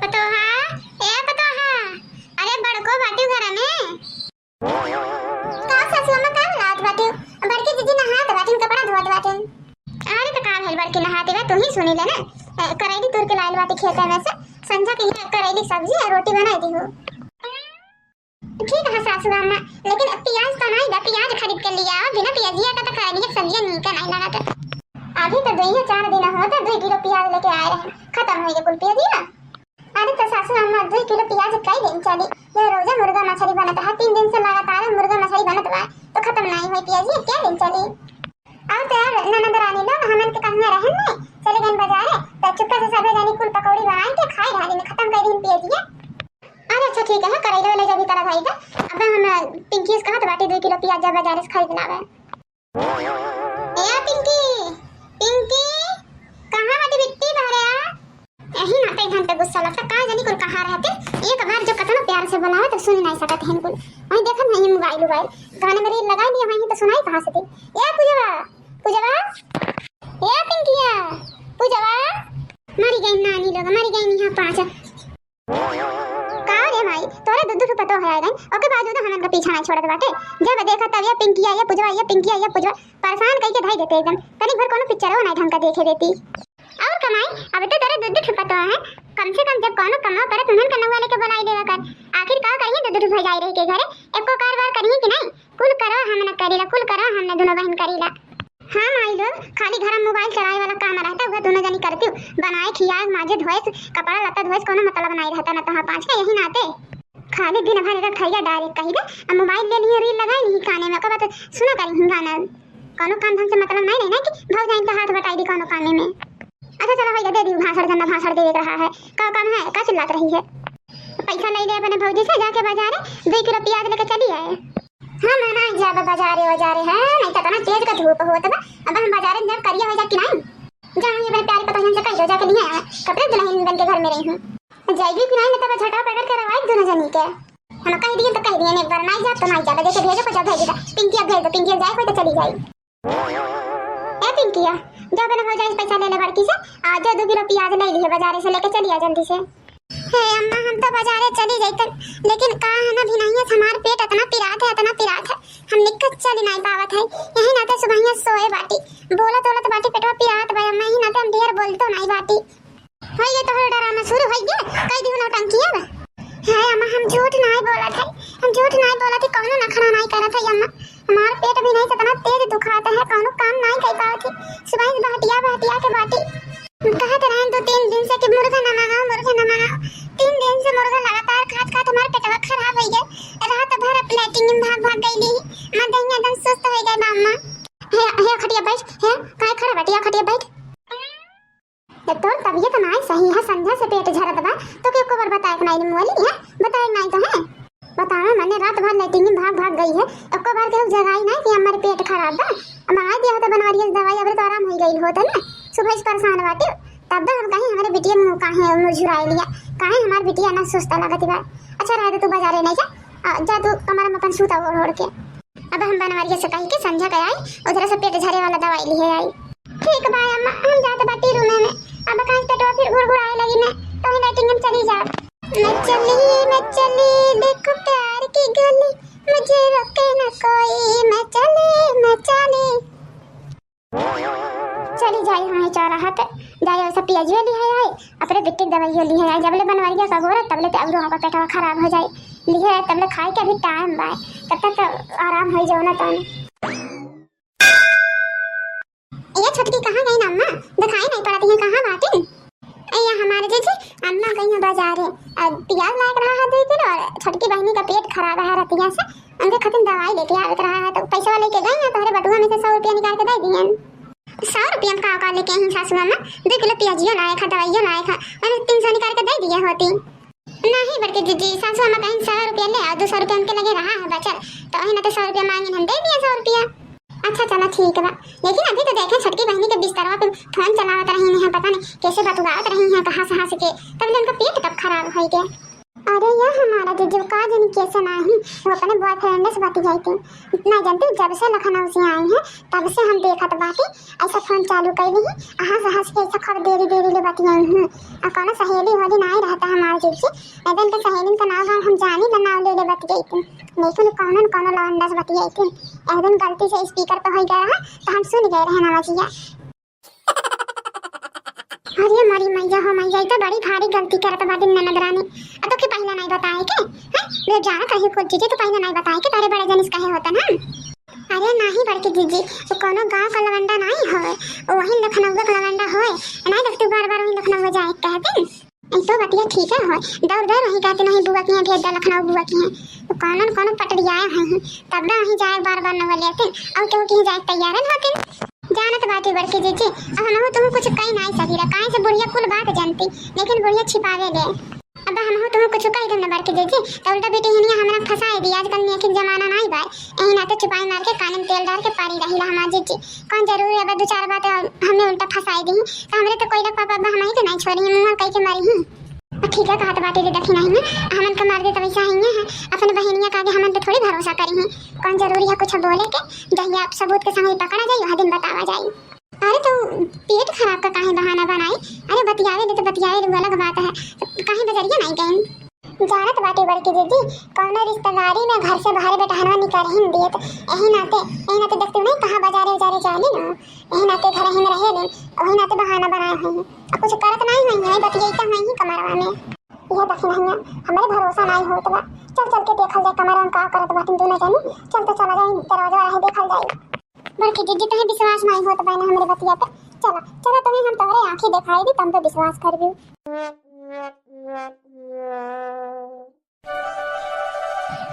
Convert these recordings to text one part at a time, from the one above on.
पतोहा, ए पतोहा, अरे बड़को बाटी घर में का सासू अम्मा का लात बाटी बड़की दीदी नहात बाटी कपड़ा धोत बाटी। अरे तो का भेल बड़की नहाते बा तू ही सुनी ले ना करैली तोड़ के लाइल बाटी खेते में से संझा के करैली सब्जी और रोटी बनाई दी हो। ठीक है सासू अम्मा, लेकिन प्याज तो नहीं बा, प्याज खरीद के लिया बिना प्याजिया का तो करैली की सब्जी नहीं का नहीं लगा। अभी तो 2-4 दिन होता 2 किलो प्याज लेके आए रहे, खत्म हो गया कुल प्याज ना। अरे तो सासू अम्मा 2 किलो प्याज कई दिन चली, ये रोजा मुर्गा मछली बनता है 3 दिन से लगातार मुर्गा मछली बनत बा तो खत्म नहीं हुई प्याज ये क्या दिन चली। और तो यार ननद रानी लोग हमन के कहां रहन नहीं चले गए बाजार तो चुपका से सबे जानी कुल पकौड़ी बनाए के खाए ढाली में खत्म कर दिन प्याज ये। अरे अच्छा ठीक है करैला वाला जब भी तरह भाई था अब हम पिंकी से कहा तो बाटी 2 किलो प्याज बाजार से खरीद लावे। ए पिंकी पिंकी कहां बाटी बिट्टी भरिया यही ना पे घंटे गुस्सा लगता कहां जानी कुल कहां रहते एक बार जो कतना प्यार से बुलावे तो सुन नहीं सकत हैं कुल वही देखत नहीं मोबाइल गाने में रील लगा दिया वही तो सुनाई कहां से थी। ए पूजवा पूजवा ए पिंकिया पूजवा मरी गई नानी लोग मरी गई यहां 5 का रे भाई तोरे दूध पतो है गई ओके बाजू तो हमन का पीछा नहीं छोड़त बाटे जब देखा तब ये पिंकिया ये पूजवा ये पिंकिया ये पूजवा परेशान कई के धाई देते एकदम तनी भर कोनो पिक्चर हो नहीं ढंग का देखे देती और कमाई अब तो तेरे दूध पतो है कम से कम जब कोनो कमाओ करे तुमन कन्ना वाले के बुलाई देवा कर आखिर का करिए दूध भजाई रही के घरे एको कारबार करिए कि नहीं कुल करो हमने करीला कुल करो हमने दोनों बहन करीला। हां माई लोग खाली घर में मोबाइल चलाए वाला काम रहता है दोनों जनी करती हूं बनाए खियाए माजे धोए कपड़ा लत्ता धोए कोनो मतलब नहीं रहता ना तो हां 5 का यही नाते खाली दिन भर का खाइया डायरेक्ट कही दे अब मोबाइल ले लिए रील लगाई नहीं खाने में का बात सुना करी गाना कोनो काम ढंग से मतलब नहीं रहना कि भाव जाइन तो हाथ बटाई दी कोनो काम में। अच्छा चलो भैया दे दी भाषण दे रहा है का काम है का चिल्लात रही है पैसा ले ले अपने भौजी से जाके बाजार 2 किलो प्याज लेके चली आए। हां मैं ना जा बाजारे है नहीं तो ना तेज का धूप होता बा अब हम बाजार में जब करिया हो जा कि नहीं जा ये अपने प्यारे पता से कहीं जाके लिए आए कपड़े दुल्हन बन के घर में रही हूं जाएगी कि नहीं तब झटा पकड़ के रवाई दोनों जनी के हम कह दिए तो कह दिए एक बार नहीं जा तो नहीं जा जैसे भेजो को जब भेजेगा पिंकी अब भेज दो पिंकी जाए कोई तो चली जाए। ए पिंकिया जब मैंने हो जाए पैसा ले ले बड़की से आज 2 किलो प्याज ले लिए बाजार से लेके चलिए जल्दी से। हे अम्मा हम तो बाजारे चली जाते लेकिन का है ना भी नहीं है हमार पेट इतना पिरात है हम निकट चली नहीं पावत है यही ना तो सुबह सोए बाटी बोलत बाटी पेटवा पिरात भाई अम्मा ही ना तो हम ढेर बोलतो नहीं बाटी हो ये तो ड्रामा शुरू हो गया कई दिन नौटंकी है है अम्मा हम झूठ नहीं बोलत है कोनो नखरा नहीं करत है अम्मा हमार पेट भी नहीं इतना तेज दुखाता है कोनो काम नहीं कर पावत है सुबह बहटिया के बाटी कहते रहे 2-3 दिन से कि मुर्गा न मंगाओ 3 दिन से मुर्गा लगातार खात हमारे पेटवा खराब हो गया रात भर प्लेटिंग में भाग गई मैं दहिया एकदम सुस्त हो गई अम्मा। हे खटिया बैठ है काय खड़ा बैठिया खटिया बैठ तो तबीयत नहीं सही है संध्या से पेट झरत बा तो के को बताए कि नहीं मोली है बताए नहीं तो है बतावे मैंने रात भर लेटिंग में भाग गई है एको बार के जगाई नहीं कि हमारे पेट खराब बा मंगा दिया तो बनवारी दवाई अब तो आराम हो गई होता ना सुबह से परेशान बाटे तब हम कहीं हमारे बिटिया मुंह काहे मुरझुराई लिया काहे हमार बिटिया ना सुस्त लागत बा। अच्छा रह तू बाजारे नहीं जा तू कमरा में अपन सूता ओढ़ के अब हम बनवारी से कही के संध्या के आई उधर से पेट झरे वाला दवाई लिए आई। ठीक बा अम्मा हम जाते बाटी रूम में अब कहीं पेटवा फिर गुड़गुड़ाए लगी ना तो ही लाइटिंग में चली जा मैं चली देखो प्यार की गली मुझे रोके ना कोई मैं चली चली जाई हां चारा हाथ जाए सब पियाज ली है आई अपने बिट्टी दवाई ली है जब ले बनवारिया का गोरा तब ले अब रोहा का पेटवा खराब हो जाए लिए तब ले खाए के भी टाइम बा तब तक आराम हो जाओ ना तो ये छोटकी कहां गई ना अम्मा दिखाई नहीं पड़ती है कहां बाटी ये हमारे जैसे अम्मा कहीं बाजार है प्याज लायक रहा है देते और छोटकी बहनी का पेट खराब है रतिया से उनके खत्म दवाई लेके आ रहा है तो पैसा लेके गई ना तो बटुआ में से 100 रुपया निकाल के दे दिए 100 रुपया का लेके ही सासू अम्मा 2 किलो प्याजियो लाए खा दवाइयो लाए खा मैंने 300 निकाल के दे दिया होती नहीं बल्कि दीदी सासू अम्मा कहीं 100 रुपया ले और 200 रुपया उनके लगे रहा है बचल तो वही ना तो 100 रुपया मांगे हम दे दिए 100 रुपया। अच्छा चलो ठीक है लेकिन अभी तो देखें छोटकी बहनी के बिस्तरवा पे फोन चलावत रही है पता नहीं कैसे बतुआत रही है कहां से के तब उनका पेट कब खराब हो गया अरे यार हमारा जीजू का जन कैसे नहीं वो अपने बॉयफ्रेंड से बात जाई थी इतना जानती जब से लखनऊ से आई है तब से हम देखत बाटी ऐसा फोन चालू कर ली हंस के ऐसा खबर देरी देरी ले बात आई हूं और कौन सहेली वाली नहीं रहता हमारे जीजू एकदम के सहेली का नाम हम जानी ना नाम ले बात गई थी लेकिन कौन लवंडा से बात गई थी एकदम गलती से स्पीकर पे हो गया तो हम सुन गए रहे नवाजिया। अरे मरी मैया हो मैया तो बड़ी भारी गलती करत बाटी ननदरानी तो के पहले नहीं बताए के हैं ले जाना कहीं कुछ चीजें तो पहले नहीं बताए के तारे बड़े जन इसका है होता ना। अरे नहीं बड़की जीजी तो कोनो गांव का लवंडा नहीं है वही लखनऊ का लवंडा है नहीं देखते बार-बार वही लखनऊ जाए कहते तो बतिया ठीक है दौड़ वही कहते नहीं बुआ की है भेज दा लखनऊ बुआ की है तो कोनो पटरियाए हैं तब ना वही जाए बार-बार न लेते और क्यों कहीं जाए तैयार न होते जानत बाटी बड़की जीजी अब हम तुम कुछ कहीं नहीं सकी रे काहे से बुढ़िया कुल बात जानती लेकिन बुढ़िया छिपावे ले अब हम तुम कुछ कही तुमने बड़की जीजी तो उल्टा बेटी हिनिया हमरा फसाए दी आजकल ने के जमाना नहीं बाय एही ना तो छुपाई मार के कान में तेल डाल के पारी रही हमार जीजी कौन जरूरी है दो चार बात हमें उल्टा फसाए दी तो हमरे तो कोई पापा हमारी तो नहीं छोड़ी मुंह कह के मारी ठीक है कहत बाटी देखी नहीं है हमन का मार दे तो वैसा ही है अपने बहनिया का आगे हमन पे थोड़ी भरोसा करी है कौन जरूरी है कुछ बोले के जहिया आप सबूत के संग पकड़ा जाए वह दिन बतावा जाए। अरे तो पेट खराब का काहे बहाना बनाई अरे बतियावे दे तो बतियावे दे अलग बात है कहीं बजरिया नहीं गए जानत बाटी बड़की दीदी कौन रिश्तेदारी में घर से बाहर बैठाना निकाल ही दिए तो यही नाते देखते नहीं कहां बाजारे उजारे जाली ना यही नाते घर ही में रहे ले वही नाते बहाना बनाए हैं अब कुछ करत नहीं है बतियाई नहीं ही कमरवा में यह देखी नहीं हमारे भरोसा नहीं होत बा चल के देखल जाए कमरवा में का करत बाटी दोनों जानी चल तो चला जाए दरवाजा है देखल जाए बड़की दीदी तुम्हें विश्वास नहीं होत बा हमरे बतिया पे चला तुम्हें हम तोहरे आंखें दिखाई दी तुम पे विश्वास करबी।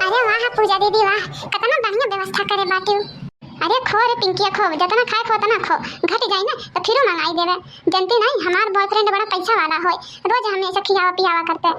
अरे वाह पूजा दीदी वाह कितना बढ़िया व्यवस्था करे बाटी अरे खो रे पिंकी खो जितना खाए खो उतना खो घट जाए ना तो फिर मंगाई देवे जानती नहीं हमार बॉयफ्रेंड बड़ा पैसा वाला होय रोज हमें ऐसा खियावा पियावा करते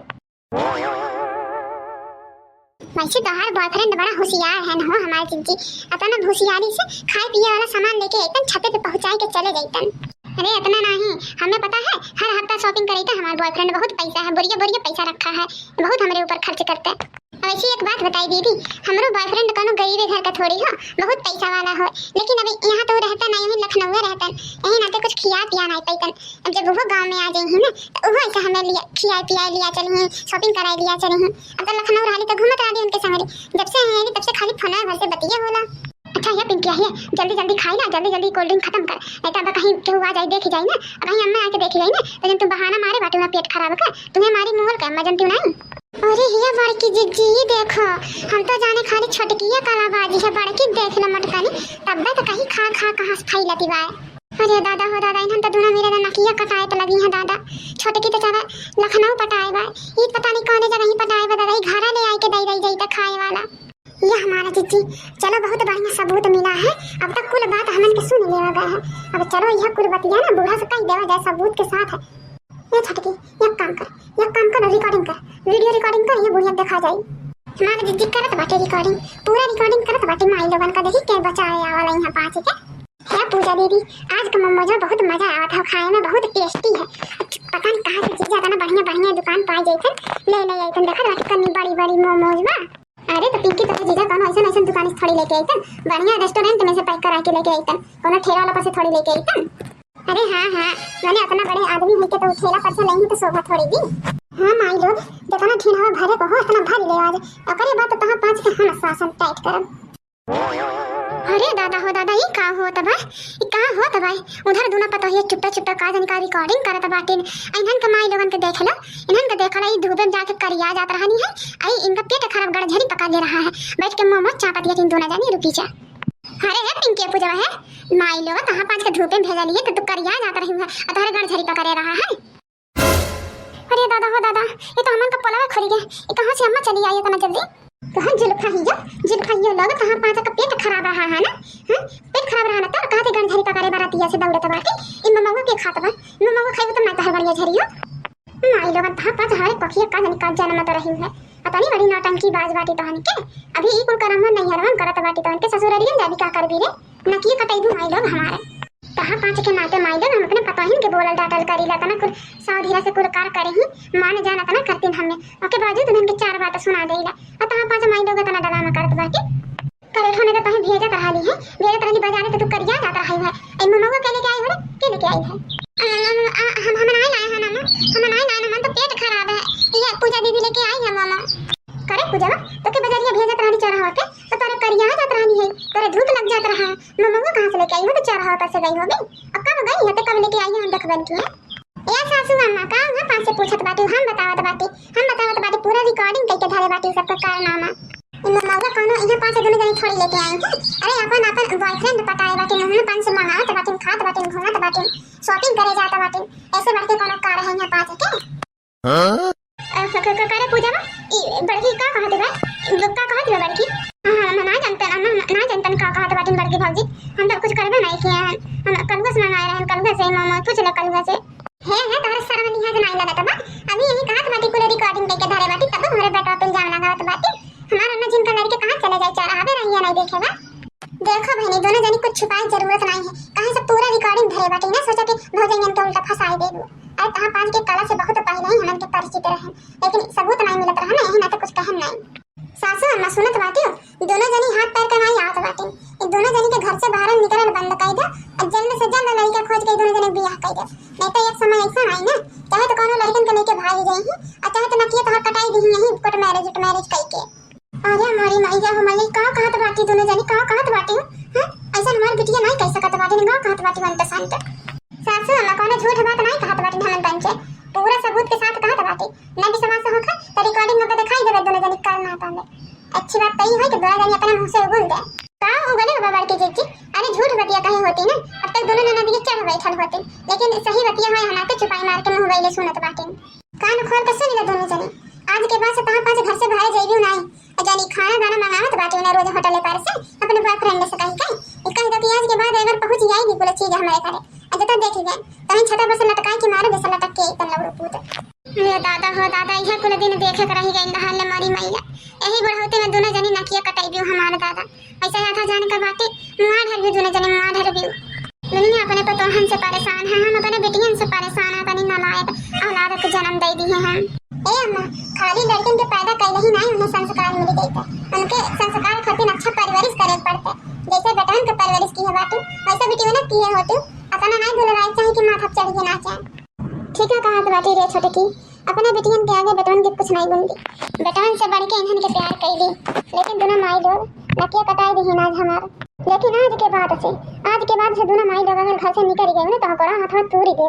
वैसे तोहार बॉयफ्रेंड बड़ा होशियार है ना हमारे जीजी अपना होशियारी से खाए पिए वाला सामान लेके एकदम छत पे पहुंचाए के चले जाइतन। अरे इतना नहीं हमें पता है हर हफ्ता शॉपिंग करेगा हमारा बॉयफ्रेंड बहुत पैसा है बोरिया पैसा रखा है बहुत हमारे ऊपर खर्च करता है। वैसे एक बात बताई दीदी हमारो बॉयफ्रेंड कोनो गरीब घर का थोड़ी हो बहुत पैसा वाला हो लेकिन अभी यहाँ तो रहता नहीं है लखनऊ रहता यही नाते कुछ खिया पिया नहीं पैतन अब जब वो गांव में आ जाए ना तो वो ऐसा हमें लिया खिया पिया लिया चली शॉपिंग करा लिया चली अब तो लखनऊ रही तो घूमत रही उनके संग जब से है तब से खाली फोन घर से बतिया होला। अच्छा ये पिंकी है जल्दी खाई ना जल्दी कोल्ड ड्रिंक खत्म कर नहीं तो अब कहीं केहू आ जाए देखी जाए ना अब कहीं अम्मा आके देखी जाए ना तो तुम बहाना मारे बाटू ना पेट खराब कर तुम्हें हमारी मोहल का अम्मा जानती नहीं। अरे ये बड़की जीजी देखो हम तो जाने खाली छोटकी कलाबाजी है बड़की देख लो मटकानी तब तो कहीं खा कहां से खाई लती बाय। अरे दादा हो दादा इन्हन तो दोनों मेरे नकिया कटाए पे लगी है दादा छोटकी तो चला लखनऊ पटाए बाय ये पता नहीं कौन जगह ही पटाए बा दादा घर ले आके दई जाई तो खाए वाला ये हमारा जीजी चलो बहुत बढ़िया सबूत मिला है अब तक कुल बात हमन के सुन लेवा गया है अब चलो यह कुल बतिया ना बूढ़ा से कह देवा जाए सबूत के साथ है। ये छोटकी एक काम कर रिकॉर्डिंग कर वीडियो रिकॉर्डिंग कर ये बुढ़िया देखा जाए हमारा जीजी करत बाटे रिकॉर्डिंग पूरा रिकॉर्डिंग करत बाटे माई लोगन का देखी के बचाए वाला यहां पास के क्या पूजा दीदी आज का मोमोज में बहुत मजा आया था खाए में बहुत टेस्टी है पता नहीं कहां से चीज ज्यादा बढ़िया दुकान पाई जाए ले आइतन देखा कितनी बड़ी मोमोज बा। अरे तो पिंकी तो जीजा कौन ऐसा दुकान से थोड़ी लेके आइतन बढ़िया रेस्टोरेंट में से पैक करा के लेके आइतन कोनो ठेला वाला पर से थोड़ी लेके आइतन। अरे हां मैंने इतना बड़े आदमी है के तो ठेला पर से नहीं तो शोभा थोड़ी दी हां माई लोग जितना ठेला भरे को हो इतना भर ले आज ओकरे बात तो तहां पांच के हम शासन टाइट करब। अरे दादा हो दादा ये का हो तबा ये का हो तबा उधर दोनों पता है चुपटा का जन का रिकॉर्डिंग करत बाटे इन्हन के माई लोगन के देखला इन्हन के देखला ये धूप में जाके करिया जात रहनी है आई इनका पेट खराब गड़झड़ी पका ले रहा है बैठ के मोमोज चापा दिया तीन दोनों जानी रुकी जा। अरे है पिंकी पूजा है माई लोग कहां पांच के धूप में भेजा लिए तो तू करिया जात रही है अधर गड़झड़ी पका ले रहा है। अरे दादा हो दादा ये तो हमन का पलावा खरी गया ये कहां से अम्मा चली आई इतना जल्दी कहां जुल्फा ही लोग कहां पांच का पेट खराब रहा है ना पेट खराब रहा ना तो कहां से गणझरी पकारे बरातिया से दौड़त बाटे इन ममगो के खात बा ममगो खाइबो तो मैं तो बढ़िया झरियो माई लोग कहां पांच हरे पखिया का जन का जन्म तो रही है पता नहीं बड़ी नौटंकी बाज बाटी तहन के अभी ई कुल करम नहीं हरवन करत बाटी तहन के ससुररियन जाबी का करबी रे नकिए कटैबू माई लोग हमारे कहा पांच के नाते माई लोग हम अपने पता ही के बोलल डाटल करी ला तना कुल साव धीरा से कुल कार करे ही मान जाना तना करतीन हमने ओके बावजूद उनके चार बात सुना देला अतः पांच माई लोग तना डला में करत बाटी करे होने तो तहीं भेजत रहली है भेजत रहली बाजार तो तू करिया जात रही है ए मम्मा के लेके आई हो के लेके आई है हम नहीं लाए हैं ना हम नहीं लाए ना तो पेट खराब है ये पूजा दीदी लेके आई है मामा करे पूजा तो के बाजारिया भेजत रहली चढ़ा होके तो तारे करिया जात रहली है तारे धूप लग जात रहा मम्मा कहां से लेके आई हो तो चढ़ा होकर से गई होगी अब कब गई है तो कब लेके आई है हम देखबन की या सासू अम्मा का है पास से पूछत बाटी हम बतावत बाटी पूरा रिकॉर्डिंग करके धरे बाटी सबका कारनामा इन मौका कोनो इहां पास से दोनों जने थोड़ी लेके आई हैं अरे अपन बॉयफ्रेंड पटाए बाटी मुंह पान से मंगावत बाटी खात बाटी घूमत बाटी शॉपिंग करे जात बाटी ऐसे बढ़ के कोनो कार है यहां पास के हां करे पूजा बड़की का कहत बा का कहत बा बड़की हां ना जानतन का कहत बाटी बड़की भौजी हम तो कुछ करबे नहीं किए हैं हम कलुआ से मंगाए रहन कलुआ से मामा पूछ ले कलुआ से है तारे सरवनी है नहीं लगत बा अभी यही कहत बाटी पूरा रिकॉर्डिंग करके धरे बाटी तब हमारे बेटा पे जाम लगावत बाटी हमारा न जिनका लड़के कहां चले जाए चार आवे रही है नहीं देखेगा देखो बहनी दोनों जनी कुछ छुपाए जरूरत नहीं है कहां से पूरा रिकॉर्डिंग धरे बाटी ना सोचा कि भौजन के उल्टा फंसाए दे दो अरे कहां पांच के कला से बहुत पहले ही हमन के परिचित रहे लेकिन सबूत नहीं मिलत रहा ना यही ना तो कुछ कहन नहीं सासू अम्मा सुनत बाटी दोनों जनी हाथ पैर कमाई आवत बाटी इन दोनों जनी के घर से बाहर निकलल बंद कर दे और जल्द से जल्द लड़का खोज के दोनों जने बियाह कर दे नहीं तो एक समय ऐसा आई ना चाहे तो कोनो लड़कन के लेके भाग जाई ही और चाहे तो नकिए तो कटाई दी यही कोर्ट मैरिज करके अरे हमारी माई जा हमारी का कहत बाटी दोनों जनी का कहत बाटी हां ऐसा हमारी बिटिया नहीं कह सकत बाटी ना कहत बाटी मन संत सासू अम्मा कोनो झूठ बात नहीं कहत बाटी हमन पंचे पूरा सबूत के साथ कहत बाटी न विश्वास होखा तो रिकॉर्डिंग में दिखाई देबे दोनों जनी करना पावे अच्छी बात तई है कि दोनों जनी अपने मुंह से उगल दे का उगले बाबा के जीजी अरे झूठ बतिया कहीं होती ना अब तक दोनों ननद के चढ़ बैठल होते लेकिन सही बतिया है हना के छुपाई मार के मुंह बैले सुनत बाटी कान खोल के सुन ले दोनों जनी आज के बाद से तहां पास घर से बाहर जाइबी नहीं जानी खाना दाना मंगावत बाटी ना रोज होटल पर से अपने बॉयफ्रेंड से कहीं तो आज के बाद अगर पहुंच जाएगी बोले चीज हमारे घरे आज तो देखी जाए कहीं छता पर से लटकाई के मारे जैसे लटक के तन लवड़ो पूत हे दादा हो दादा इहा कुल दिन देखे कर रही गई नहाल मारी मैया यही बढ़ोते में दोनों जनी नकिया कटाई हमारे दादा ऐसा था जाने का बाटे मुआ ढर भी दोनों जने मुआ ढर भी दुनिया अपने पतोहन से परेशान है हम अपने बेटियन से परेशान है तनी नालायक औलाद को जन्म दे दी है हम ए अम्मा खाली लड़कन के पैदा कैले ही नहीं उन्हें संस्कार मिल गई था उनके संस्कार खातिर अच्छा परवरिश करे पड़ते जैसे बेटन के परवरिश की है बाटू वैसे बेटी ना किए होते अपना नहीं दुलराई चाहिए कि माथा चढ़ के नाचे ठीक है कहा बाटी रे छोटे की अपने बेटियन के आगे बेटन के कुछ नहीं बुंदी बेटन से बढ़ के इन्हन के प्यार कैली लेकिन दोनों माई लोग नकिया कटाई दी नाज हमार लेकिन आज के बाद से दोनों माई लोग अगर घर से निकल गए ना तो हकोड़ा हाथ तूरी दे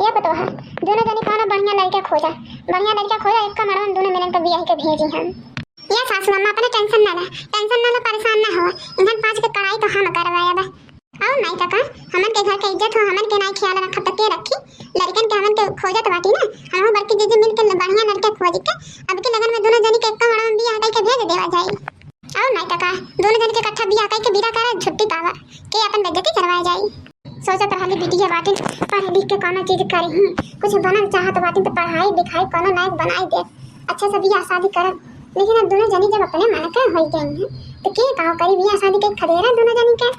ये पता है दोनों जनी कौन बढ़िया लड़का खोजा एक का मरवन दोनों मिलन के बियाह के भेजी हम या सासू अम्मा अपने टेंशन ना परेशान ना हो इन्हन पांच के कड़ाई तो हम करवाया बा और नहीं तो का हमन के घर के इज्जत हो हमन के नहीं ख्याल रख तक के रखी लड़कन के हमन के खोजत बाटी ना हम बड़की जीजी मिल के बढ़िया लड़का खोज के अब के लगन में दोनों जनी के एक का मरवन बियाह के भेज देवा जाई और नहीं तो का दोनों जन के इकट्ठा बियाह के बिदा करे छुट्टी पावा के अपन बेइज्जती करवाए जाई सोचत रहली बिटिया बाटी पढ़ लिख के कोनो चीज करी कुछ बनल चाहत बाटी तो पढ़ाई लिखाई कोनो लायक बनाई दे अच्छा से बियाह शादी करब लेकिन अब दोनों जनी जब अपने मन के हो गई हैं तो के का करी बियाह शादी के खदेरा दोनों जनी के